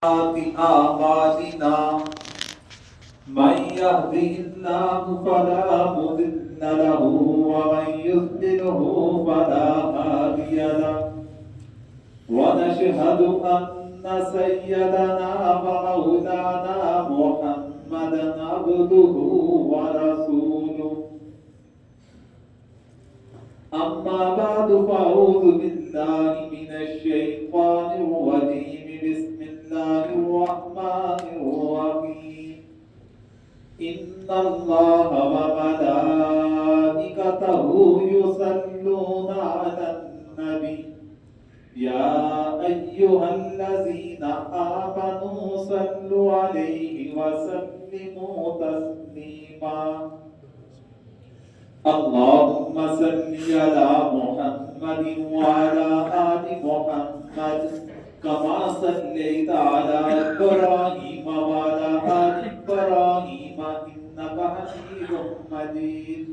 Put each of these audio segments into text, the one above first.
أعمالنا من يهده الله فلا مضل له ومن يضلله فلا هادي له ونشهد أن سيدنا ومولانا محمدا عبده ورسوله أما بعد فأعوذ بالله من الشيطان الرجيم بسم الله الرحمن الرحيم إن الله وملائكته يصلون على النبي يا أيها الذين آمنوا صلوا عليه وسلموا تسليما اللهم صل على محمد وعلى آل محمد كما صليت على إبراهيم وعلى آل إبراهيم إنك حميد مجيد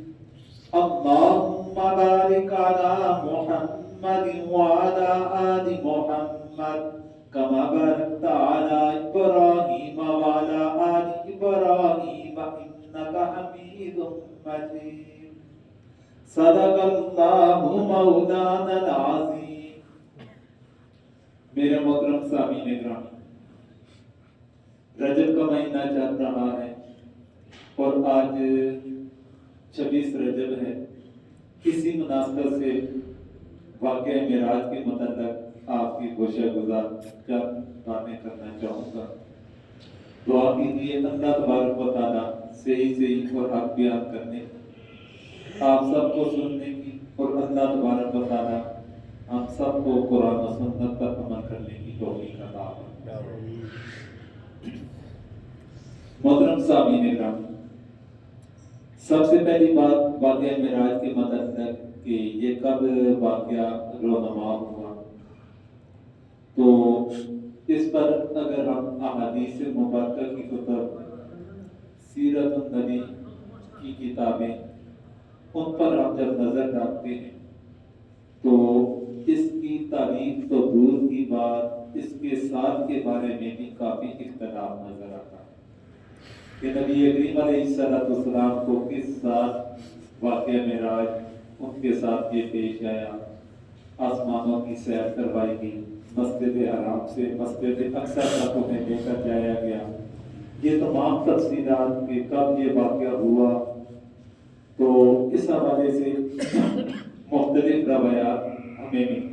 اللهم بارك على محمد وعلى آل محمد كما باركت على إبراهيم وعلى آل إبراهيم إنك حميد مجيد صدق اللہ مولانا العظیم۔ میرے محترم سامعین گرامی، رجب کا مہینہ چل رہا ہے اور آج 26 رجب ہے۔ اسی مناسبت سے واقعہ معراج کے متعلق آپ کی گوشہ گزار چند باتیں کرنا چاہوں گا۔ دعا کیجیے اللہ تبارک و تعالیٰ صحیح اور حق بیان کرنے کی، آپ سب کو سننے کی، اور اللہ تبارک و تعالیٰ ہم سب کو قرآن و سنت پر عمل کرنے کی توفیق عطا فرمائے۔ محترم سامعین گرامی، سب سے پہلی بات واقعہ معراج کے متعلق کہ یہ کب واقعہ رونما ہوا، تو اس پر اگر ہم احادیث مبارکہ کی کتب، سیرت النبی کی کتابیں، ان پر ہم جب نظر ڈالتے ہیں تو اس کی تاریخ تو دور کی بات، اس کے سال کے بارے میں بھی کافی اختلاف نظر آتا ہے کہ نبی کریم علیہ السلام کو کس سال واقعہ معراج ان کے ساتھ یہ پیش آیا، آسمانوں کی سیر کروائی گئی، مسجد حرام سے مسجد اقصی تک انہیں لے کر جایا گیا۔ یہ تمام تفصیلات کہ کب یہ واقعہ ہوا، تو اس حوالے سے مختلف روایات ہمیں ملتی ہیں۔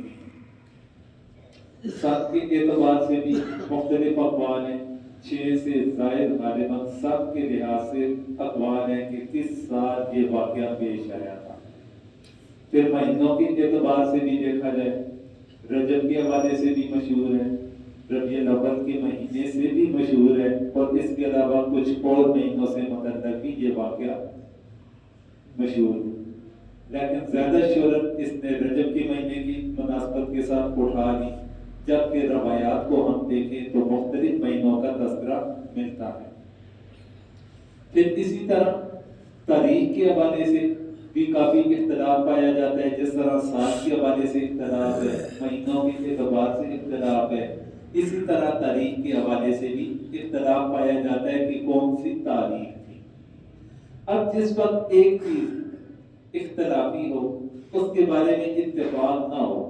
سب کے اعتبار سے بھی مختلف اقوال ہیں، 6 سے زائد غالباً سب کے لحاظ سے اقوال ہیں کہ کس سال یہ واقعہ پیش آیا تھا۔ پھر مہینوں کے اعتبار سے بھی دیکھا جائے، رجب کے حوالے سے بھی مشہور ہے، ربیع الاول کے مہینے سے بھی مشہور ہے، اور اس کے علاوہ کچھ اور مہینوں سے متعلق بھی یہ واقعہ مشہور، لیکن زیادہ شہرت اس نے رجب کے مہینے کی مناسبت کے ساتھ اٹھا لی، جبکہ روایات کو ہم دیکھیں تو مختلف مہینوں کا تذکرہ ملتا ہے۔ پھر اسی طرح تاریخ کے حوالے سے بھی کافی اختلاف پایا جاتا ہے، جس طرح سال کے حوالے سے اختلاف ہے، مہینوں کے اعتبار سے اختلاف ہے، اسی طرح تاریخ کے حوالے سے بھی اختلاف پایا جاتا ہے کہ کون سی تاریخ تھی۔ اب جس وقت ایک چیز اختلافی ہو، اس کے بارے میں اتفاق نہ ہو،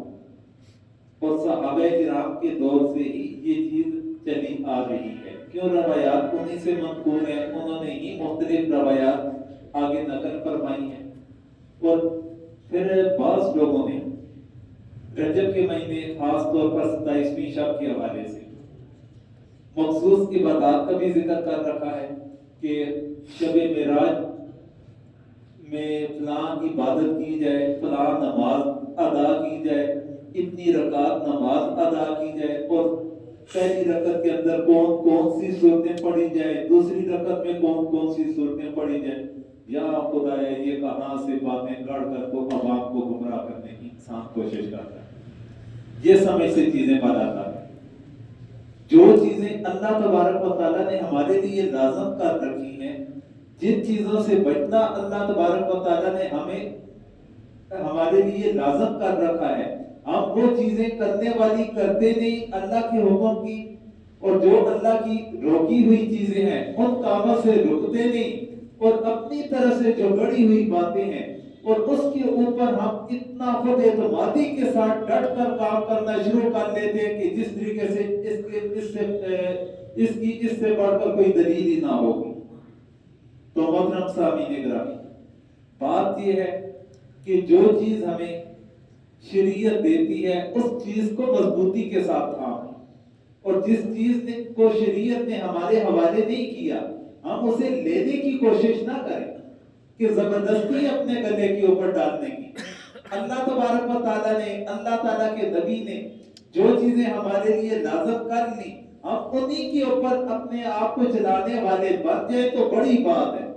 اور صحابہ کرام کے دور سے ہی یہ چیز چلی آ رہی ہے، کیوں روایات انہی سے منقول ہیں، انہوں نے ہی مختلف روایات آگے نقل فرمائی ہیں۔ اور پھر بعض لوگوں نے رجب کے مہینے خاص طور پر 27ویں شب کے حوالے سے مخصوص عبادات کا بھی ذکر کر رکھا ہے کہ شب معراج میں فلاں عبادت کی جائے، فلاں نماز ادا کی جائے، اتنی رکعت نماز ادا کی جائے، اور پہلی رکعت کے اندر کون کون سی صورتیں پڑھی جائے، دوسری رکعت میں کون کون سی صورتیں پڑھی جائے۔ یا خدایا، یہ کہاں سے باتیں گڑھ کر کو عوام کو گمراہ کرنے کی انسان کوشش کرتا ہے، یہ سمجھ سے چیزیں بتاتا ہے۔ جو چیزیں اللہ تبارک و تعالیٰ نے ہمارے لیے لازم کر رکھی ہیں، جن چیزوں سے بچنا اللہ تبارک و تعالیٰ نے ہمارے لیے لازم کر رکھا ہے، ہم وہ چیزیں کرنے والی کرتے نہیں، اللہ کے حکم کی اور جو اللہ کی روکی ہوئی چیزیں ہیں ان کاموں سے رکتے نہیں، اور اپنی طرف سے جو گڑی ہوئی باتیں ہیں اور اس کے اوپر ہم اتنا خود اعتمادی کے ساتھ ڈٹ کر کام کرنا شروع کر لیتے ہیں کہ جس طریقے سے اس سے بڑھ کر کوئی دلیل ہی نہ ہوگی۔ تو محترم سامعین گرامی، بات یہ ہے کہ جو چیز ہمیں شریعت دیتی ہے اس چیز کو مضبوطی کے ساتھ تھامیں، اور جس چیز کو شریعت نے ہمارے حوالے نہیں کیا ہم اسے لینے کی کوشش نہ کریں کہ زبردستی اپنے گلے کے اوپر ڈالنے کی۔ اللہ تبارک و تعالیٰ نے، اللہ تعالیٰ کے نبی نے جو چیزیں ہمارے لیے لازم کر لی، ہم انہی کے اوپر اپنے آپ کو چلانے والے بن جائیں تو بڑی بات ہے۔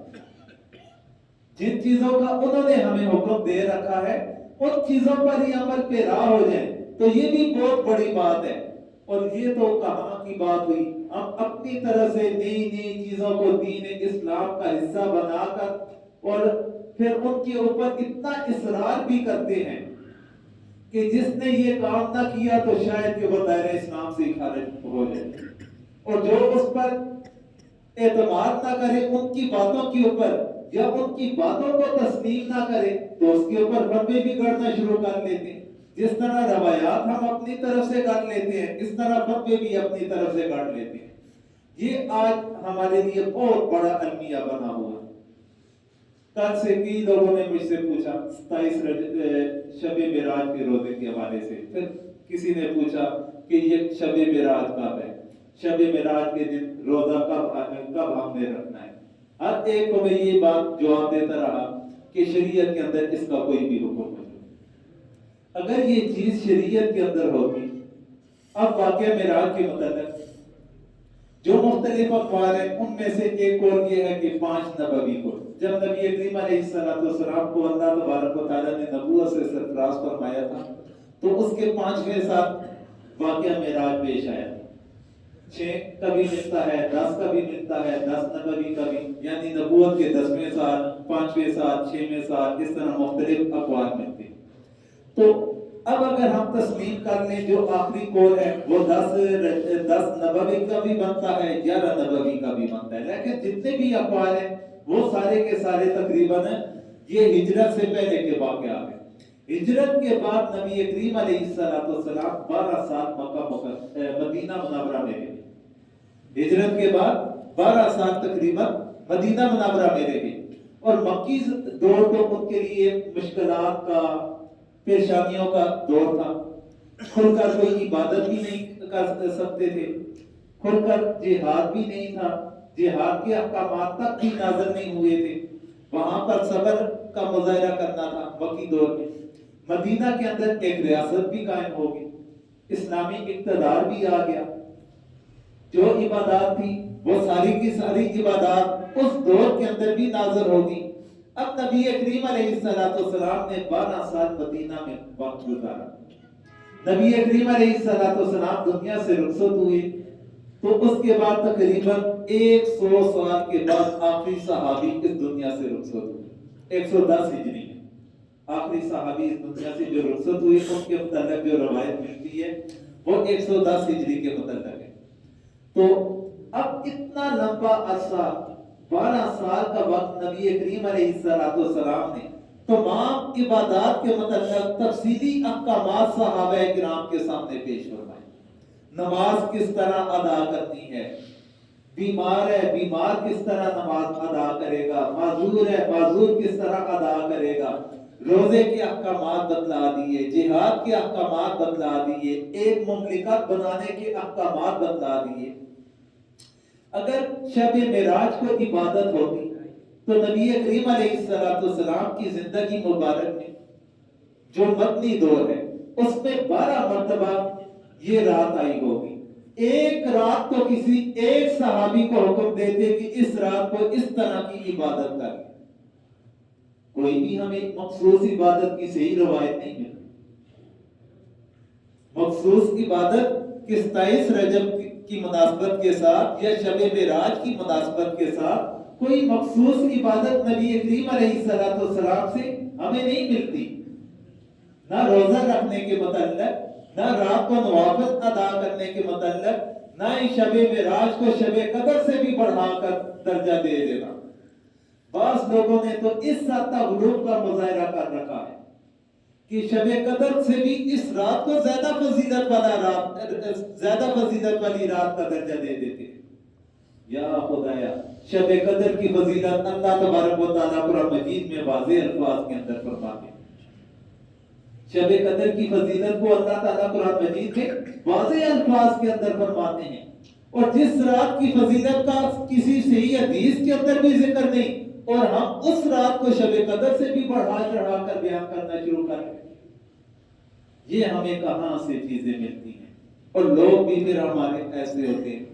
جن چیزوں کا انہوں نے ہمیں حکم دے رکھا ہے ان چیزوں پر ہی عمل پیرا ہو جائیں تو یہ بھی بہت بڑی بات ہے۔ اور یہ تو کہاں کی بات ہوئی، ہم اپنی طرح سے نئی نئی چیزوں کو دین اسلام کا حصہ بنا کر اور پھر ان کے اوپر اتنا اصرار بھی کرتے ہیں کہ جس نے یہ کام نہ کیا تو شاید کہ وہ دائرہ اسلام سے خارج ہو جائے، اور جو اس پر اعتماد نہ کرے ان کی باتوں کے اوپر یا ان کی باتوں کو تسلیم نہ کرے تو اس کے اوپر فتوے بھی گڑنا شروع کر لیتے ہیں۔ جس طرح روایات ہم اپنی طرف سے گڑ لیتے ہیں اس طرح فتوے بھی اپنی طرف سے گڑ لیتے ہیں۔ یہ آج ہمارے لیے بہت بڑا المیہ بنا ہوا ہے۔ کل سے کئی لوگوں نے مجھ سے پوچھا 27 شب معراج کے روزے کے حوالے سے، پھر کسی نے پوچھا کہ یہ شب معراج کب ہے، شب معراج کے دن روزہ کب ہم نے رکھنا ہے۔ ہر ایک کو میں یہ بات جواب دیتا رہا کہ شریعت کے اندر اس کا کوئی بھی حکم نہیں۔ اگر یہ چیز شریعت کے اندر ہوتی، اب واقعہ معراج کے متعلق جو مختلف اقوال ہیں ان میں سے ایک قول یہ ہے کہ 5 نبوی کو جب نبی کریم علیہ السلام کو اللہ تبارک و تعالیٰ نے نبوت سے سرفراز فرمایا تھا تو اس کے 5ویں سال واقعہ معراج پیش آیا۔ 6 کا بھی ملتا ہے، 10 کا بھی ملتا ہے، 10 نبوی کا بھی، یعنی نبوت کے 10ویں سال، 5ویں سال، 6ویں سال، اس طرح مختلف اقوال ملتے ہیں۔ تو اب اگر ہم تسلیم کر لیں جو آخری قول ہے وہ 10 نبوی کا بھی بنتا ہے، 11 نبوی کا بھی بنتا ہے، لیکن جتنے بھی اقوال ہیں وہ سارے کے سارے تقریباً یہ ہجرت سے پہلے کے واقعات ہیں۔ ہجرت کے بعد نبی کریم علیہ السلام 12 سال مدینہ منورہ میں رہے۔ ہجرت کے بعد 12 سال تقریباً مدینہ منورہ میں رہے، اور مکی دور تو ان کے لیے مشکلات کا، پریشانیوں کا دور تھا۔ کھل کر کوئی عبادت بھی نہیں کر سکتے تھے، کھل کر جہاد بھی نہیں تھا، جہاد کے احکامات تک بھی نازل نہیں ہوئے تھے، وہاں پر صبر کا مظاہرہ کرنا تھا مکی دور میں۔ مدینہ کے اندر ایک ریاست بھی قائم ہو گئی، اسلامی اقتدار بھی آ گیا، جو عبادات تھی وہ ساری کی ساری عبادات اس دور کے اندر بھی نازل ہوگی۔ اب نبی کریم علیہ السلام نے 12 سال مدینہ میں وقت گزارا۔ نبی کریم علیہ السلام دنیا سے رخصت ہوئے تو اس کے بعد تقریباً 100 سال کے بعد آخری صحابی اس دنیا سے رخصت ہوئے۔ 110 ہجری میں آخری صحابی اس دنیا سے جو رخصت ہوئے ان کے متعلق جو روایت ملتی ہے وہ 110 ہجری کے متعلق ہے۔ تو اب اتنا لمبا عرصہ 12 سال کا وقت نبی کریم علیہ السلام نے تمام عبادات کے متعلق تفصیلی احکامات صحابہ کرام کے سامنے پیش فرمائے۔ نماز کس طرح ادا کرنی ہے، بیمار ہے بیمار کس طرح نماز ادا کرے گا، معذور ہے معذور کس طرح ادا کرے گا، روزے کے احکامات بتلا دیے، جہاد کے احکامات بتلا دیے، ایک مملکت بنانے کے احکامات بتلا دیے۔ اگر شب معراج کو عبادت ہوتی تو نبی کریم علیہ السلام کی زندگی مبارک میں جو مدنی دور ہے اس میں 12 مرتبہ یہ رات آئی ہوگی۔ ایک رات تو کسی ایک صحابی کو حکم دیتے کہ اس رات کو اس طرح کی عبادت کر، کوئی بھی ہمیں مخصوص عبادت کی صحیح روایت نہیں ملتی۔ مخصوص عبادت کہ 27 رجب کی مناسبت کے ساتھ یا شب معراج کی مناسبت کے ساتھ کوئی مخصوص عبادت نبی کریم علیہ السلام سے ہمیں نہیں ملتی، نہ روزہ رکھنے کے متعلق، نہ رات کو نوافل ادا کرنے کے متعلق، نہ ہی شب معراج کو شب قدر سے بھی بڑھا کر درجہ دے دینا۔ بعض لوگوں نے تو اس حد تک غلو کا مظاہرہ کر رکھا ہے کہ شب قدر سے بھی اس رات کو زیادہ فضیلت والی رات کا درجہ دے دیتے ہیں۔ یا خدایا، شب قدر کی فضیلت اللہ تبارک و تعالیٰ قرآن مجید میں واضح الفاظ کے اندر فرماتے ہیں۔ شب قدر کی فضیلت کو اللہ تعالیٰ قرآن مجید میں واضح الفاظ کے اندر فرماتے ہیں، اور جس رات کی فضیلت کا کسی صحیح حدیث کے اندر بھی ذکر نہیں، اور ہم اس رات کو شب قدر سے بھی بڑھا چڑھا کر بیان کرنا شروع کر دیں، یہ ہمیں کہاں سے چیزیں ملتی ہیں؟ اور لوگ بھی پھر ہمارے ایسے ہوتے ہیں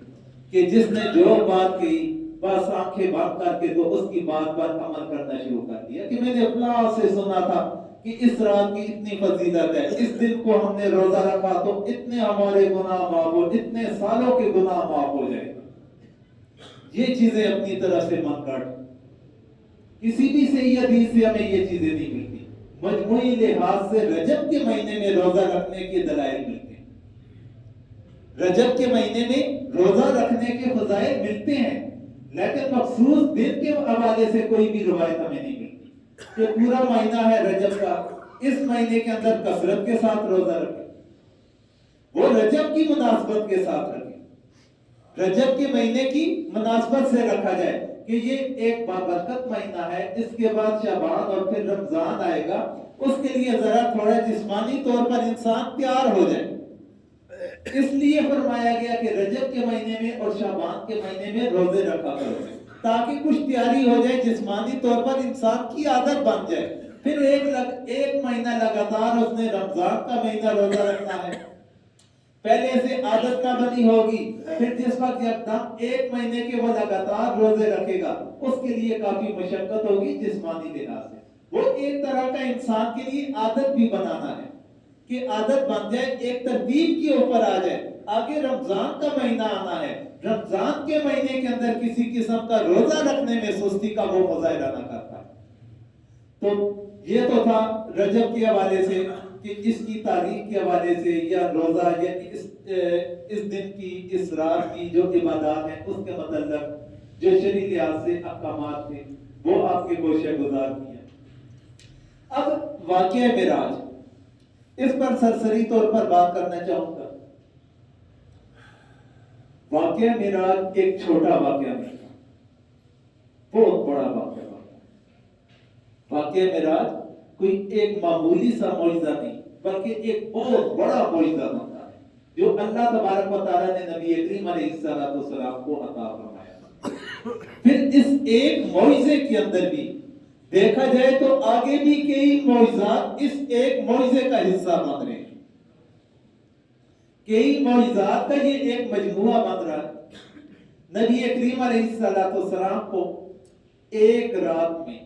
کہ جس نے جو بات کہی بس آنکھیں بند کر کے تو اس کی بات پر عمل کرنا شروع کر دیا کہ میں نے فلاں سے سنا تھا کہ اس رات کی اتنی فضیلت ہے، اس دن کو ہم نے روزہ رکھا تو اتنے ہمارے گناہ معاف ہو، اتنے سالوں کے گناہ معاف ہو جائے گا۔ یہ چیزیں اپنی طرف سے من کاٹ، کسی بھی صحیح حدیث سے ہمیں یہ چیزیں نہیں ملتی۔ مجموعی لحاظ سے رجب کے مہینے میں روزہ رکھنے کے دلائل ملتے ہیں، رجب کے مہینے میں روزہ رکھنے کے فضائل ملتے ہیں، لیکن مخصوص دن کے حوالے سے کوئی بھی روایت ہمیں نہیں ملتی کہ پورا مہینہ ہے رجب کا، اس مہینے کے اندر کثرت کے ساتھ روزہ رکھیں، وہ رجب کی مناسبت کے ساتھ رکھیں، رجب کے مہینے کی مناسبت سے رکھا جائے کہ یہ ایک بابرکت مہینہ ہے، اس کے بعد شعبان اور پھر رمضان آئے گا، اس کے لیے ذرا تھوڑا جسمانی طور پر انسان تیار ہو جائے۔ اس لیے فرمایا گیا کہ رجب کے مہینے میں اور شعبان کے مہینے میں روزے رکھا کرو تاکہ کچھ تیاری ہو جائے، جسمانی طور پر انسان کی عادت بن جائے۔ پھر ایک مہینہ لگاتار اس نے رمضان کا مہینہ روزہ رکھنا ہے، پہلے سے عادت نہ بنی ہوگی، پھر جس وقت یکدم ایک مہینے کے وہ لگاتار روزے رکھے گا، اس کے لیے کافی مشقت ہوگی جسمانی لحاظ سے۔ وہ ایک طرح کا انسان کے لیے عادت بھی بنانا ہے کہ عادت بن جائے، ایک ترتیب کے اوپر آ جائے۔ آگے رمضان کا مہینہ آنا ہے، رمضان کے مہینے کے اندر کسی قسم کا روزہ رکھنے میں سستی کا وہ مظاہرہ نہ کرتا۔ تو یہ تو تھا رجب کے حوالے سے کہ اس کی تاریخ کے حوالے سے یا روزہ یا اس دن کی اس رات کی جو عبادات ہیں اس کے متعلق جو شرعی لحاظ سے احکامات تھے وہ آپ کے گوشہ گزار کیے۔ اب واقعہ معراج، اس پر سرسری طور پر بات کرنا چاہوں گا۔ واقعہ معراج ایک چھوٹا واقعہ نہیں تھا، بہت بڑا واقعہ۔ واقعہ معراج کوئی ایک معمولی سا معجزہ نہیں بلکہ ایک بہت بڑا معجزہ بنتا ہے جو اللہ تبارک و تعالیٰ نے نبی کریم علیہ السلام کو عطا فرمایا۔ پھر اس ایک معجزے کے اندر بھی دیکھا جائے تو آگے بھی کئی معجزات اس ایک معجزے کا حصہ بن رہے ہیں، کئی معجزات کا یہ ایک مجموعہ بن رہا ہے۔ نبی کریم علیہ السلام کو ایک رات میں،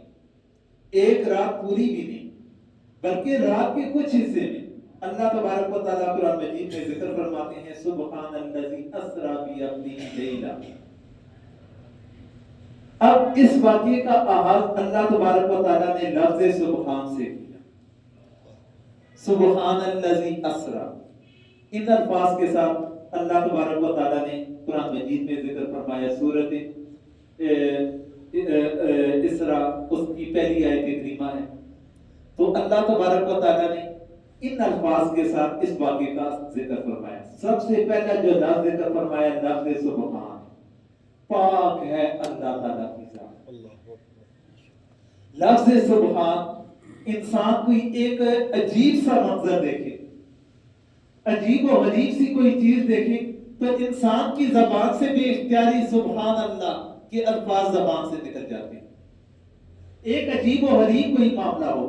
ایک رات پوری بھی نہیں بلکہ رات کے کچھ حصے میں اللہ تبارک و تعالیٰ قرآن مجید میں ذکر فرماتے ہیں سبحان الذی اسری بعبدہ لیلا۔ اب اس واقعے کا آغاز اللہ تبارک و تعالیٰ نے لفظ سبحان سے کیا، سبحان الذی اسری۔ ان الفاظ کے ساتھ اللہ تبارک و تعالیٰ نے قرآن مجید میں ذکر فرمایا، سورۃ اسراء اس کی پہلی آیت کریمہ ہے۔ تو اللہ تبارک و تعالیٰ نے ان الفاظ کے ساتھ اس واقعے کا ذکر فرمایا۔ سب سے پہلا جو لفظ ذکر فرمایا لفظ سبحان، پاک ہے اللہ تعالیٰ کی ذات۔ لفظ سبحان انسان کوئی ایک عجیب سا منظر دیکھے، عجیب و غریب سی کوئی چیز دیکھے تو انسان کی زبان سے بے اختیاری سبحان اللہ کے الفاظ زبان سے نکل جاتے ہیں۔ ایک عجیب و غریب کوئی معاملہ ہو،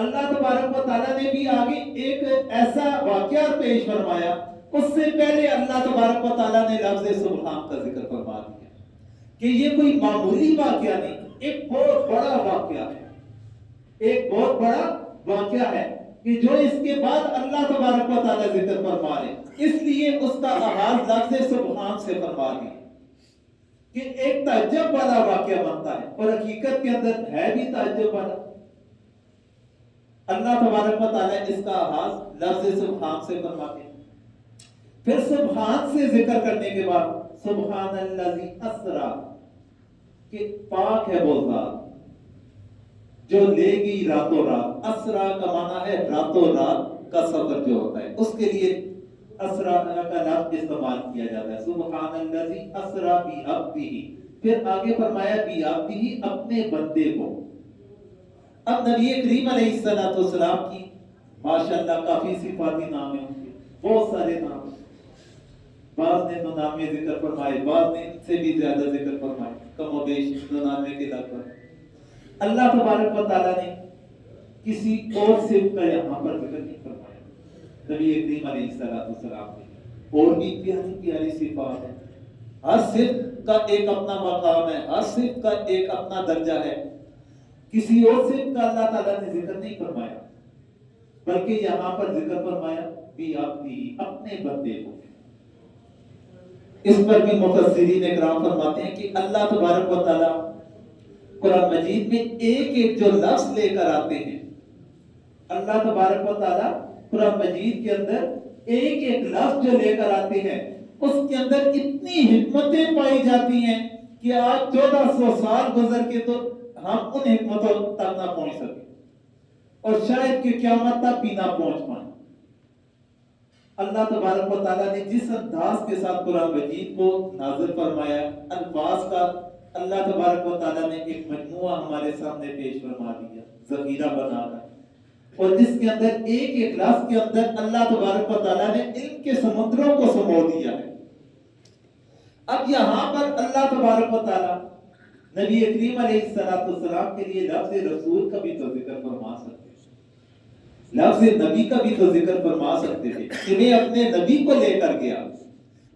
اللہ تبارک و تعالیٰ نے بھی آگے ایک ایسا واقعہ پیش فرمایا، اس سے پہلے اللہ تبارک و تعالیٰ نے لفظ سبحان کا ذکر فرما دیا کہ یہ کوئی معمولی واقعہ نہیں، ایک بہت بڑا واقعہ ہے، ایک بہت بڑا واقعہ ہے کہ جو اس کے بعد اللہ تبارک و تعالیٰ ذکر فرما رہے، اس لیے اس کا آغاز لفظ سبحان سے فرما دیا کہ ایک تعجب والا واقعہ بنتا ہے، اور حقیقت کے اندر ہے بھی تعجب والا۔ اللہ تبارک و تعالیٰ اس کا آغاز لفظ سبحان سے فرماتے ہیں۔ پھر سبحان سے ذکر کرنے کے بعد سبحان الذی اسرا، کہ پاک ہے وہ ذات جو لے گی راتوں رات. اسرا کا معنی ہے راتوں رات کا سفر جو ہوتا ہے، اس کے لیے اسرا کا لفظ استعمال کیا جاتا ہے. سبحان الذی اسرا بعبدہ، پھر آگے فرمایا بعبدہ، اپنے بندے کو. اب نبی کریم علیہ السلام کی ماشاءاللہ کافی صفاتی نام ہیں، ان کے بہت سارے نام ہیں. بعض نے 99 ذکر فرمائے، بعض نے ان سے بھی زیادہ ذکر فرمائے، کم و بیش 99 کے لگ بھگ. اللہ تبارک و تعالیٰ نے کسی اور صفت کا یہاں پر ذکر نہیں فرمایا. نبی کریم علیہ السلام نے اور بھی پیاری پیاری صفات ہیں. ہر صفت کا ایک اپنا مقام ہے، ہر صفت کا ایک اپنا درجہ ہے. کسی اور صفت کا اللہ تعالیٰ نے ذکر نہیں فرمایا، بلکہ یہاں پر ذکر فرمایا بعبدہ، اپنے بندے کو. اس پر بھی مفسرین اکرام فرماتے ہیں کہ اللہ تبارک و تعالیٰ قرآن مجید میں ایک ایک جو لفظ لے کر آتے ہیں، اللہ تبارک و تعالیٰ قرآن مجید کے اندر ایک ایک لفظ جو لے کر آتے ہیں، اس کے اندر اتنی حکمتیں پائی جاتی ہیں کہ آج 1400 سال گزر کے تو ہم ان حکمتوں تک نہ پہنچ سکیں، اور شاید کہ قیامت تک بھی نہ پہنچ پائیں. اللہ تبارک و تعالیٰ نے جس انداز کے ساتھ قرآن مجید کو نازل فرمایا، الفاظ کا اللہ تبارک و تعالیٰ نے ایک مجموعہ ہمارے سامنے پیش فرما دیا، ذخیرہ بنا کر، اور جس کے اندر ایک ایک لفظ کے اندر اللہ تبارک و تعالیٰ نے علم کے سمندروں کو سمو دیا ہے. اب یہاں پر اللہ تبارک و تعالیٰ نبی کریم علیہ السلام کے لیے لفظ رسول کا بھی تو ذکر فرما سکتے تھے، لفظ نبی کا بھی تو ذکر فرما سکتے تھے کہ میں اپنے نبی کو لے کر گیا،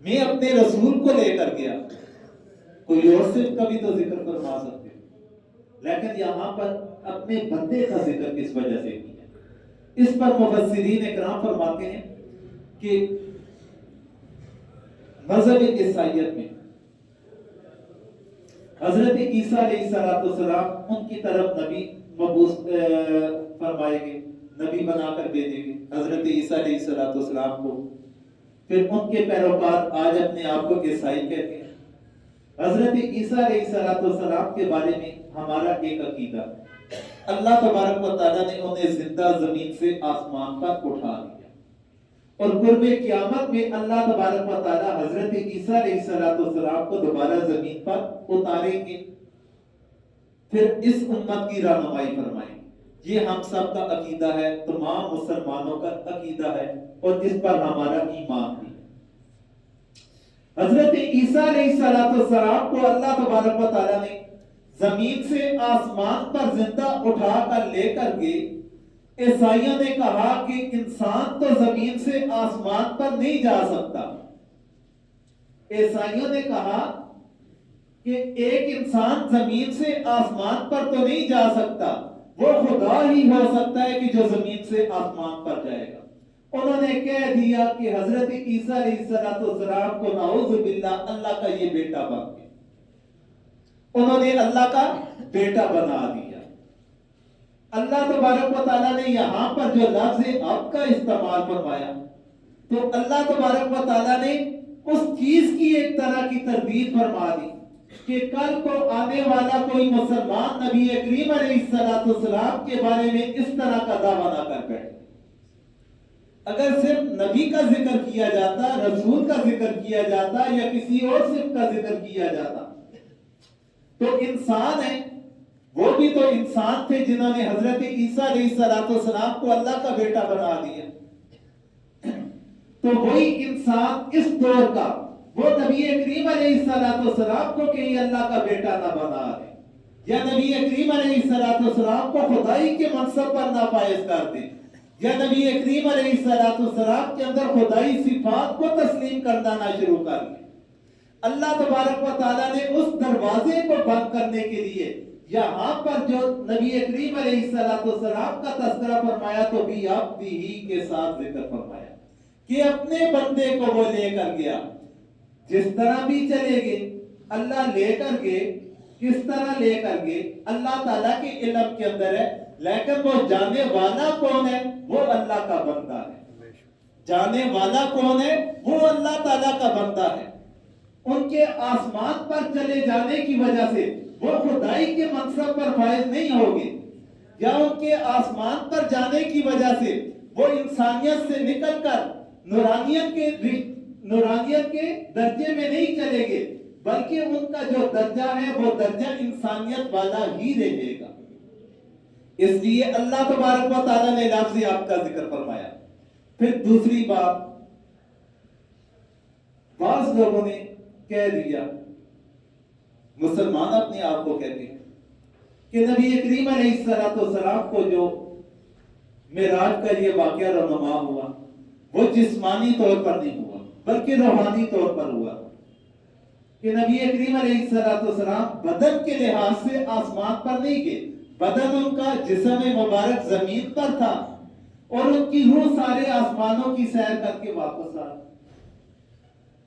میں اپنے رسول کو لے کر گیا. کوئی اور صرف کا بھی تو ذکر فرما سکتے تھے، لیکن یہاں پر اپنے بندے کا ذکر کس وجہ سے کیا؟ اس پر مفسرین اکرام فرماتے ہیں کہ مذہب عیسائیت میں حضرت عیسیٰ علیہ السلام ان کی طرف نبی مبعوث فرمائے گے، نبی بنا کر بھیجیں گے حضرت عیسیٰ علیہ السلام کو. پھر ان کے پیروکار آج اپنے آپ کو عیسائی کہتے ہیں. حضرت عیسیٰ علیہ السلام کے بارے میں ہمارا ایک عقیدہ ہے، اللہ تبارک و تعالیٰ نے انہیں زندہ زمین سے آسمان پر اٹھا دیا، اور قرب قیامت میں اللہ تبارک و تعالیٰ حضرت عیسیٰ علیہ السلام کو دوبارہ زمین پر اتاریں گے، پھر اس امت کی رہنمائی فرمائیں گے. یہ ہم سب کا عقیدہ ہے، تمام مسلمانوں کا عقیدہ ہے، اور اس پر ہمارا ایمان بھی. حضرت عیسیٰ علیہ السلام کو اللہ تبارک و تعالیٰ نے زمین سے آسمان پر زندہ اٹھا کر لے کر گئے. عیسائیوں نے کہا کہ انسان تو زمین سے آسمان پر نہیں جا سکتا. عیسائیوں نے کہا کہ ایک انسان زمین سے آسمان پر تو نہیں جا سکتا، وہ خدا ہی ہو سکتا ہے کہ جو زمین سے آسمان پر جائے گا. انہوں نے کہہ دیا کہ حضرت عیسیٰ علیہ السلام کو نعوذ باللہ اللہ کا یہ بیٹا بن گیا، انہوں نے اللہ کا بیٹا بنا دیا. اللہ تبارک و تعالیٰ نے یہاں پر جو لفظ اب کا استعمال فرمایا، تو اللہ تبارک و تعالیٰ نے اس چیز کی ایک طرح کی تردید فرما دی کہ کل کو آنے والا کوئی مسلمان نبی کریم علیہ السلام کے بارے میں اس طرح کا دعویٰ نہ کر بیٹھے. اگر صرف نبی کا ذکر کیا جاتا، رسول کا ذکر کیا جاتا، یا کسی اور صفت کا ذکر کیا جاتا، تو انسان ہے، وہ بھی تو انسان تھے جنہوں نے حضرت عیسیٰ علیہ السلام کو اللہ کا بیٹا بنا دیا. تو وہی انسان اس دور کا، وہ نبی کریم علیہ السلام کو کہیں اللہ کا بیٹا نہ بنا دے، یا نبی کریم علیہ السلام کو خدائی کے منصب پر نہ فائز کر دے، یا نبی کریم علیہ السلام کے اندر خدائی صفات کو تسلیم کرنا نہ شروع کر دے. اللہ تبارک و تعالیٰ نے اس دروازے کو بند کرنے کے لیے یہاں پر جو نبی کریم علیہ السلام کا تذکرہ فرمایا تو بھی آپ ہی کے ساتھ ذکر فرمایا کہ اپنے بندے کو وہ لے کر گیا. جس طرح بھی چلے گئے اللہ لے کر گئے، کس طرح لے کر گئے اللہ تعالیٰ کے علم کے اندر ہے، لیکن وہ جانے والا کون ہے؟ وہ اللہ کا بندہ ہے. جانے والا کون ہے؟ وہ اللہ تعالیٰ کا بندہ ہے۔ ان کے آسمان پر چلے جانے کی وجہ سے وہ خدائی کے منصب پر فائز نہیں ہوگے، یا ان کے آسمان پر جانے کی وجہ سے وہ انسانیت سے نکل کر نورانیت کے درجے میں نہیں چلے گے، بلکہ ان کا جو درجہ ہے وہ درجہ انسانیت والا ہی رہے گا۔ اس لیے اللہ تبارک و تعالیٰ نے لفظ آپ کا ذکر فرمایا۔ پھر دوسری بات، بعض لوگوں نے کہہ دیا، مسلمان اپنے آپ کو کہتے ہیں کہ نبی کریم علیہ السلام کو جو معراج کا یہ واقعہ رونما ہوا وہ جسمانی طور پر نہیں ہوا بلکہ روحانی طور پر ہوا، کہ نبی کریم علیہ السلام بدن کے لحاظ سے آسمان پر نہیں گئے، بدن ان کا جسم مبارک زمین پر تھا، اور ان کی روح سارے آسمانوں کی سیر کر کے واپس آ۔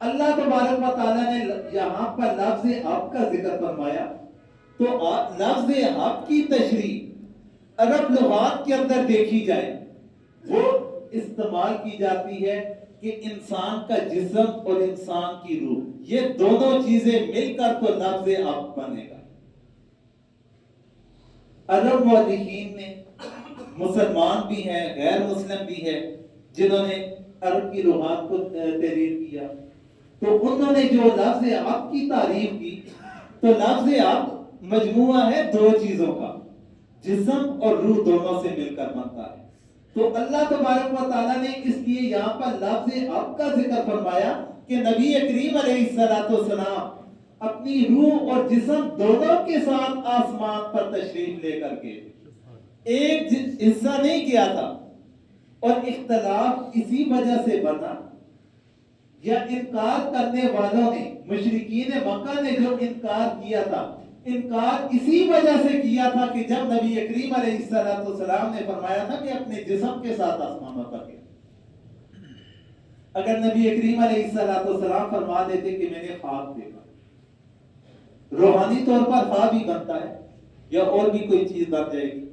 اللہ تبارک و تعالیٰ نے یہاں پر لفظ اب کا ذکر فرمایا، تو لفظ اب کی تشریح عرب لغات کے اندر دیکھی جائے وہ استعمال کی جاتی ہے کہ انسان کا جسم اور انسان کی روح، یہ دونوں چیزیں مل کر تو لفظ اب بنے گا۔ عرب مورخین نے، مسلمان بھی ہیں غیر مسلم بھی ہیں، جنہوں نے عرب کی لغات کو تحریر کیا، تو انہوں نے جو لفظ اب کی تعریف کی، تو لفظ اب مجموعہ ہے دو چیزوں کا، جسم اور روح دونوں سے مل کر بنتا ہے۔ تو اللہ تبارک و تعالیٰ نے اس لیے یہاں پر لفظ اب کا ذکر فرمایا کہ نبی کریم علیہ السلام اپنی روح اور جسم دونوں کے ساتھ آسمان پر تشریف لے کر کے ایک حصہ نہیں کیا تھا، اور اختلاف اسی وجہ سے بنا، یا انکار کرنے والوں نے، مشرکین مکہ نے جو انکار کیا تھا، انکار اسی وجہ سے کیا تھا کہ جب نبی کریم علیہ السلام نے فرمایا تھا کہ اپنے جسم کے ساتھ آسمانوں پر گیا۔ اگر نبی کریم علیہ السلام فرما دیتے کہ میں نے خواب دیکھا، روحانی طور پر خواب ہی بنتا ہے یا اور بھی کوئی چیز بن جائے گی،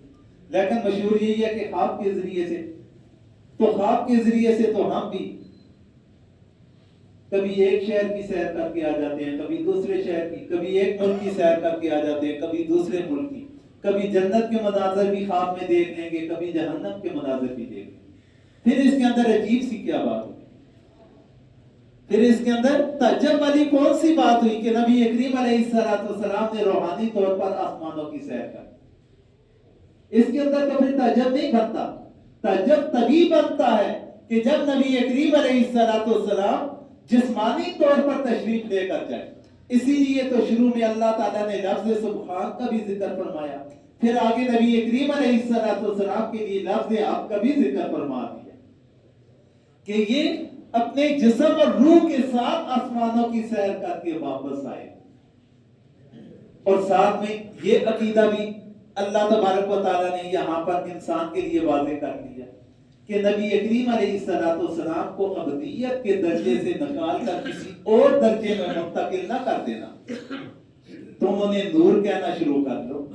لیکن مشہور یہی ہے کہ خواب کے ذریعے سے، تو خواب کے ذریعے سے تو ہم بھی کبھی ایک شہر کی سیر کر کے آ جاتے ہیں، کبھی دوسرے شہر کی، کبھی ایک ملک کی سیر کر کے آ جاتے ہیں، کبھی دوسرے ملک کی، کبھی جنت کے مناظر بھی خواب میں دیکھ لیں گے، کبھی جہنم کے مناظر بھی دیکھ لیں گے۔ پھر اس کے اندر عجیب سی کیا بات ہوئی؟ پھر اس کے اندر تعجب والی کون سی بات ہوئی کہ نبی کریم علیہ السلام نے روحانی طور پر آسمانوں کی سیر کر؟ اس کے اندر تو پھر تعجب نہیں بنتا، تعجب تبھی بنتا ہے کہ جب نبی کریم علیہ السلام جسمانی طور پر تشریف لے کر جائے۔ اسی لیے تو شروع میں اللہ تعالیٰ نے لفظ سبحان کا بھی ذکر فرمایا، پھر آگے نبی کریم علیہ السلام کے لیے لفظ اب کا بھی ذکر فرما دیا کہ یہ اپنے جسم اور روح کے ساتھ آسمانوں کی سیر کر کے واپس آئے۔ اور ساتھ میں یہ عقیدہ بھی اللہ تبارک و تعالیٰ نے یہاں پر انسان کے لیے واضح کر دیا کہ نبی کریم علیہ السلام کو ابدیت کے درجے سے نکال کر کسی اور درجے میں منتقل نہ کر دینا۔ تم انہیں نور کہنا شروع کر دو،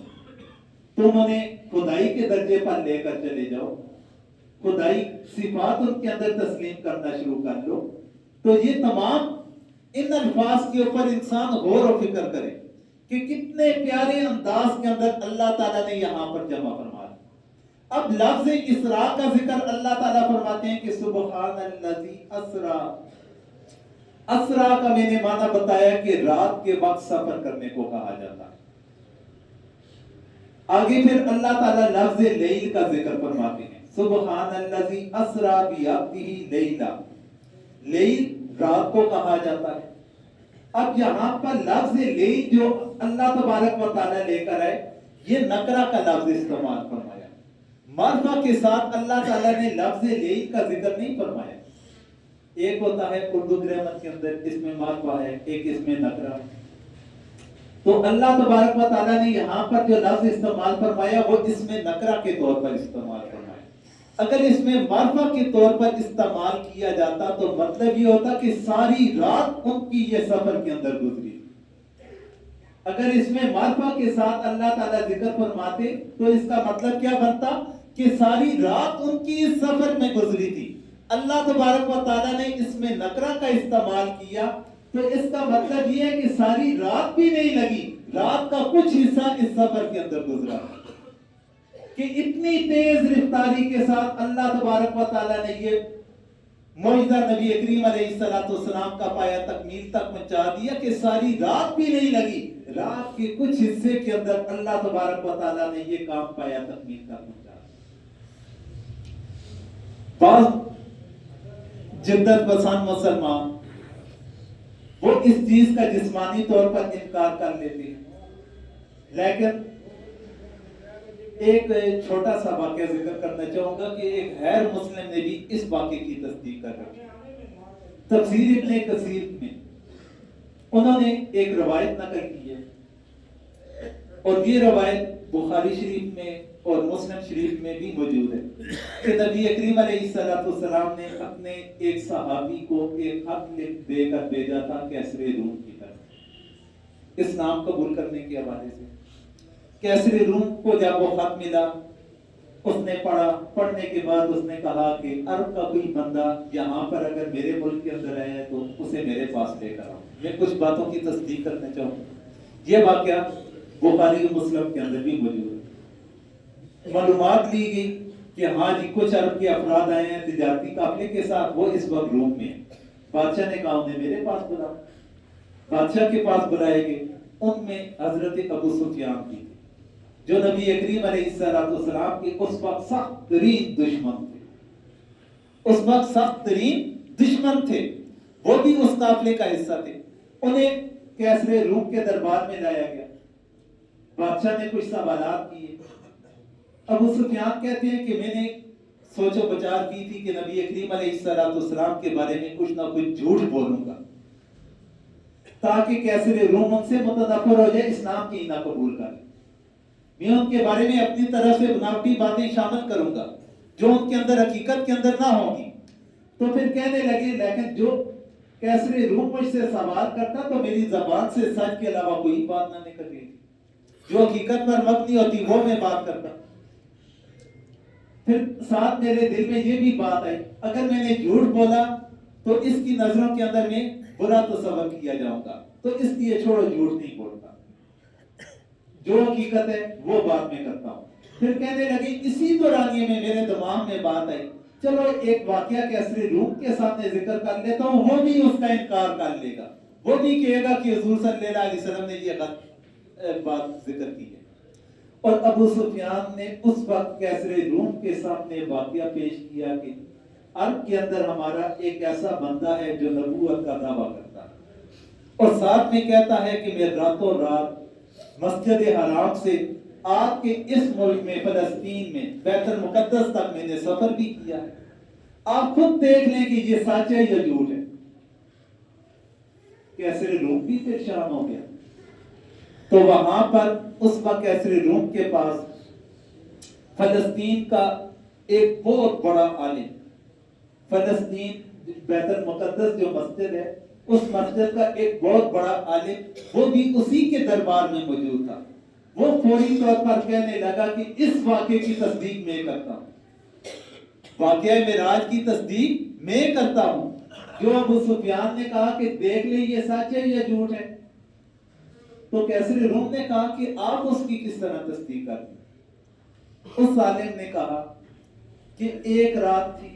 تم انہیں خدائی کے درجے پر لے کر چلے جاؤ، خدائی صفات ان کے اندر تسلیم کرنا شروع کر لو۔ تو یہ تمام ان الفاظ کے اوپر انسان غور و فکر کرے کہ کتنے پیارے انداز کے اندر اللہ تعالیٰ نے یہاں پر جمع فرمایا۔ اب لفظ اسراء کا ذکر اللہ تعالیٰ فرماتے ہیں کہ سبحان الذی اسرا۔ اسرا کا میں نے معنی بتایا کہ رات کے وقت سفر کرنے کو کہا جاتا ہے۔ آگے پھر اللہ تعالیٰ لفظ لیل کا ذکر فرماتے ہیں، سبحان الذی اسرا بعبدہ لیلا۔ لیل رات کو کہا جاتا ہے۔ اب یہاں پر لفظ لیل جو اللہ تبارک و تعالیٰ لے کر آئے، یہ نکرہ کا لفظ استعمال فرمایا۔ معرفہ کے ساتھ اللہ تعالیٰ نے لفظ لیل کا ذکر نہیں فرمایا۔ ایک ہوتا ہے اردو گرامر کے اندر اس میں معرفہ ہے، ایک اس میں نکرہ۔ تو اللہ تبارک و تعالیٰ نے یہاں پر جو لفظ استعمال فرمایا وہ اس میں نکرہ کے طور پر استعمال فرمایا۔ اگر اس میں معرفہ کے طور پر استعمال کیا جاتا تو مطلب یہ ہوتا کہ ساری رات ان کی یہ سفر کے اندر گزری۔ اگر اس میں معرفہ کے ساتھ اللہ تعالیٰ ذکر فرماتے تو اس کا مطلب کیا بنتا کہ ساری رات ان کی اس سفر میں گزری تھی۔ اللہ تبارک و تعالیٰ نے اس میں نکرہ کا استعمال کیا تو اس کا مطلب یہ ہے کہ ساری رات بھی نہیں لگی، رات کا کچھ حصہ اس سفر کے اندر گزرا کہ اتنی تیز رفتاری کے ساتھ اللہ تبارک و تعالیٰ نے یہ معجزہ نبی کریم علیہ السلام کا پایا تکمیل تک پہنچا دیا کہ ساری رات بھی نہیں لگی، رات کے کچھ حصے کے اندر اللہ تبارک و تعالیٰ نے یہ کام پایا تکمیل تک پہنچا دیا۔ بعض جدت پسند مسلمان وہ اس چیز کا جسمانی طور پر انکار کر لیتے ہیں، لیکن ایک چھوٹا سا واقعہ ذکر کرنا چاہوں گا کہ ایک غیر مسلم نے بھی اس واقعے کی تصدیق کر رکھی۔ تفسیر ابن کثیر میں انہوں نے ایک روایت نقل کی ہے اور یہ روایت بخاری شریف میں اور مسلم شریف میں بھی موجود ہے کہ نبی کریم علیہ السلام نے اپنے ایک صحابی کو ایک خط لکھ دے کر بھیجا تھا کیسر روم کی طرف اسلام قبول کرنے کے حوالے سے۔ کیسر روم کو جب وہ خط ملا اس نے پڑھا، پڑھنے کے بعد اس نے کہا کہ عرب کا کوئی بندہ یہاں پر اگر میرے ملک کے اندر آیا ہے تو اسے میرے پاس لے کر آؤ۔ میں کچھ باتوں کی تصدیق کرنا چاہوں گا۔ یہ واقعہ بخاری و مسلم کے اندر بھی موجود ہے۔ معلومات لی گئی کہ ہاں جی کچھ عرب کے افراد آئے ہیں تجارتی قافلے کے ساتھ، وہ اس وقت روم میں ہیں۔ بادشاہ نے کہا انہیں میرے پاس بلاؤ۔ بادشاہ کے پاس بلائے گئے، ان میں حضرت ابو سفیان بھی تھے جو نبی کریم علیہ السلام کے اس وقت سخت ترین دشمن تھے، اس وقت سخت ترین دشمن تھے، وہ بھی اس قافلے کا حصہ تھے۔ انہیں کیسر روم کے دربار میں لایا گیا، بادشاہ نے کچھ سوالات کیے۔ ابو سفیان کہتے ہیں کہ میں نے سوچ و بچار کی تھی کہ نبی کریم علیہ السلام کے بارے میں کچھ نہ کچھ جھوٹ بولوں گا تاکہ کیسر روم ان سے متنفر ہو جائے، اسلام کی نہ قبول کرے۔ میں ان کے بارے میں اپنی طرف سے بناوٹی باتیں شامل کروں گا جو ان کے اندر حقیقت کے اندر نہ ہوں گی۔ تو پھر کہنے لگے لیکن جو کیسر روم مجھ سے سوال کرتا تو میری زبان سے سچ کے علاوہ کوئی بات نہ نکلتی، جو حقیقت پر مبنی ہوتی وہ میں بات کرتا۔ پھر ساتھ میرے دل میں یہ بھی بات آئی اگر میں نے جھوٹ بولا تو اس کی نظروں کے اندر میں برا تصور کیا جاؤں گا، تو اس لیے چھوڑو جھوٹ نہیں بولتا، جو حقیقت ہے وہ بات میں کرتا ہوں۔ پھر کہنے لگے اسی دورانیے میں میرے دماغ میں بات آئی چلو ایک واقعہ کیسر روم کے سامنے ذکر کر لیتا ہوں، وہ بھی اس کا انکار کر لے گا، وہ بھی کہے گا کہ حضور صلی اللہ علیہ وسلم نے یہ بات ذکر کی ہے۔ اور ابو سفیان نے اس وقت کیسر روم کے سامنے واقعہ پیش کیا کہ عرب کے اندر ہمارا ایک ایسا بندہ ہے جو نبوت کا دعویٰ کرتا ہے اور ساتھ میں کہتا ہے کہ میں راتوں رات مسجد حرام سے آپ کے اس ملک میں فلسطین میں بیت المقدس تک میں نے سفر بھی کیا ہے، آپ خود دیکھ لیں کہ یہ سچ ہے یا جھوٹ ہے۔ کیسر روم بھی پریشان ہو گیا، تو وہاں پر اس وقت کیسر روم کے پاس فلسطین کا ایک بہت بڑا عالم، فلسطین بیت المقدس جو مسجد ہے اس مسجد کا ایک بہت بڑا عالم وہ بھی اسی کے دربار میں موجود تھا۔ وہ فوری طور پر کہنے لگا کہ اس واقعے کی تصدیق میں کرتا ہوں، واقعہ معراج کی تصدیق میں کرتا ہوں۔ جو ابو سفیان نے کہا کہ دیکھ لیں یہ سچ ہے یا جھوٹ ہے، تو کیسر روم نے کہا کہ آپ اس کی کس طرح تصدیق کریں؟ اس عالم نے کہا کہ ایک رات تھی،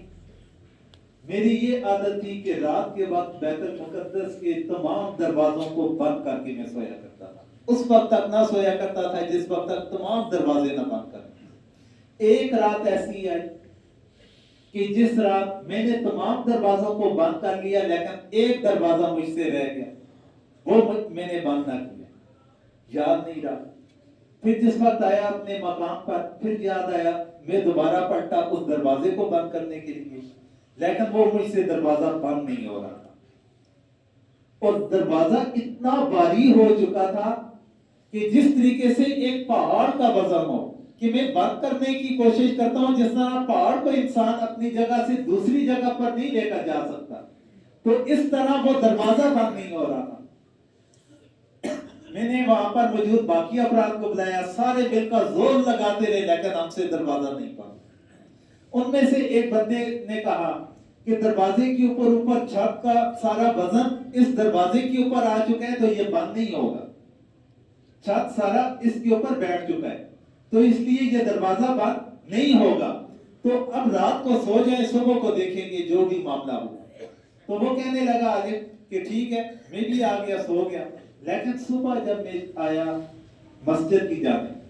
میری یہ عادت تھی کہ رات کے وقت بیت المقدس کے تمام دروازوں کو بند کر کے میں سویا کرتا تھا، اس وقت تک نہ سویا کرتا تھا جس وقت تک تمام دروازے نہ بند کر۔ ایک رات ایسی آئی کہ جس رات میں نے تمام دروازوں کو بند کر لیا لیکن ایک دروازہ مجھ سے رہ گیا، وہ میں نے بند نہ کیا، یاد نہیں رہا۔ پھر جس وقت آیا اپنے مقام پر پھر یاد آیا، میں دوبارہ پلٹا اس دروازے کو بند کرنے کے لیے، لیکن وہ مجھ سے دروازہ بند نہیں ہو رہا تھا، اور دروازہ اتنا بھاری ہو چکا تھا کہ جس طریقے سے ایک پہاڑ کا وزن ہو کہ میں بند کرنے کی کوشش کرتا ہوں، جس طرح پہاڑ کو انسان اپنی جگہ سے دوسری جگہ پر نہیں لے کر جا سکتا، تو اس طرح وہ دروازہ بند نہیں ہو رہا تھا۔ میں نے وہاں پر موجود باقی افراد کو بلایا، سارے مل کر زور لگاتے رہے لیکن ہم سے دروازہ نہیں بند۔ ان میں سے ایک بندے نے کہا کہ دروازے کے اوپر چھت کا سارا وزن اس دروازے کے اوپر آ چکا ہے تو یہ بند نہیں ہوگا، چھت سارا اس کے اوپر بیٹھ چکا ہے تو اس لیے یہ دروازہ بند نہیں ہوگا، تو اب رات کو سو جائے صبح کو دیکھیں گے جو بھی معاملہ ہو۔ تو وہ کہنے لگا آگے کہ ٹھیک ہے میں بھی آ گیا، سو گیا، لیکن صبح جب میں آیا مسجد کی جانب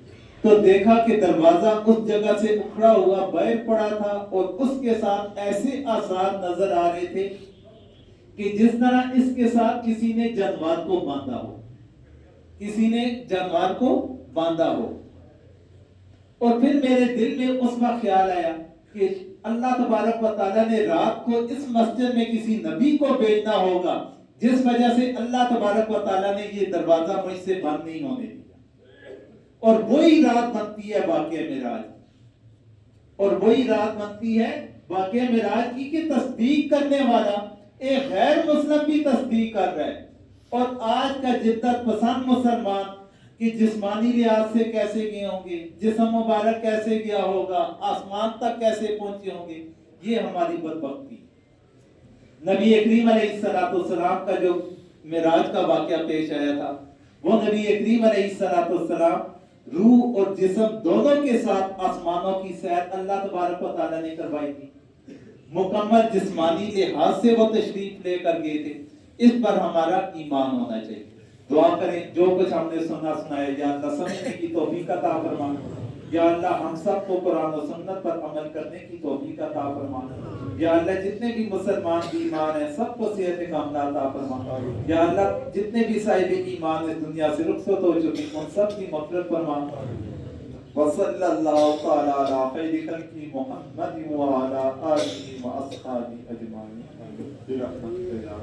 تو دیکھا کہ دروازہ اس جگہ سے اکھڑا ہوا باہر پڑا تھا اور اس کے ساتھ ایسے آثار نظر آ رہے تھے کہ جس طرح اس کے ساتھ کسی نے جانور کو باندھا ہو، کسی نے جانور کو باندھا ہو۔ اور پھر میرے دل میں اس وقت خیال آیا کہ اللہ تبارک و تعالیٰ نے رات کو اس مسجد میں کسی نبی کو بھیجنا ہوگا جس وجہ سے اللہ تبارک و تعالیٰ نے یہ دروازہ مجھ سے بند نہیں ہونے دیا، اور وہی رات بنتی ہے واقعہ معراج، اور وہی رات بنتی ہے واقعہ معراج کی کہ تصدیق کرنے والا ایک غیر مسلم بھی تصدیق کر رہا ہے، اور آج کا جدت پسند مسلمان کہ جسمانی لحاظ سے کیسے گئے ہوں گے، جسم مبارک کیسے گیا ہوگا، آسمان تک کیسے پہنچے ہوں گے، یہ ہماری بدبختی۔ نبی کریم علیہ السلام کا جو معراج کا واقعہ پیش آیا تھا، وہ نبی کریم علیہ السلام روح اور جسم دونوں کے ساتھ آسمانوں کی سیر اللہ تبارک و تعالیٰ نے کروائی تھی، مکمل جسمانی لحاظ سے وہ تشریف لے کر گئے تھے۔ اس پر ہمارا ایمان ہونا چاہیے۔ دعا کریں جو کچھ ہم نے سنا سنایا یا اللہ سمجھنے کی توفیق عطا فرما، یا اللہ ہم سب کو قرآن و سنت پر عمل کرنے کی توفیق عطا فرما، یا اللہ جتنے بھی مسلمان بیمار ہیں سب کو صحت کاملہ عطا فرما، یا اللہ جتنے بھی صاحب ایمان اس دنیا سے رخصت ہو چکے ان سب کی مغفرت فرما۔ وصلی اللہ تعالی علی خیر خلق محمد وعلی آلہ واصحابہ اجمعین برحمتک یا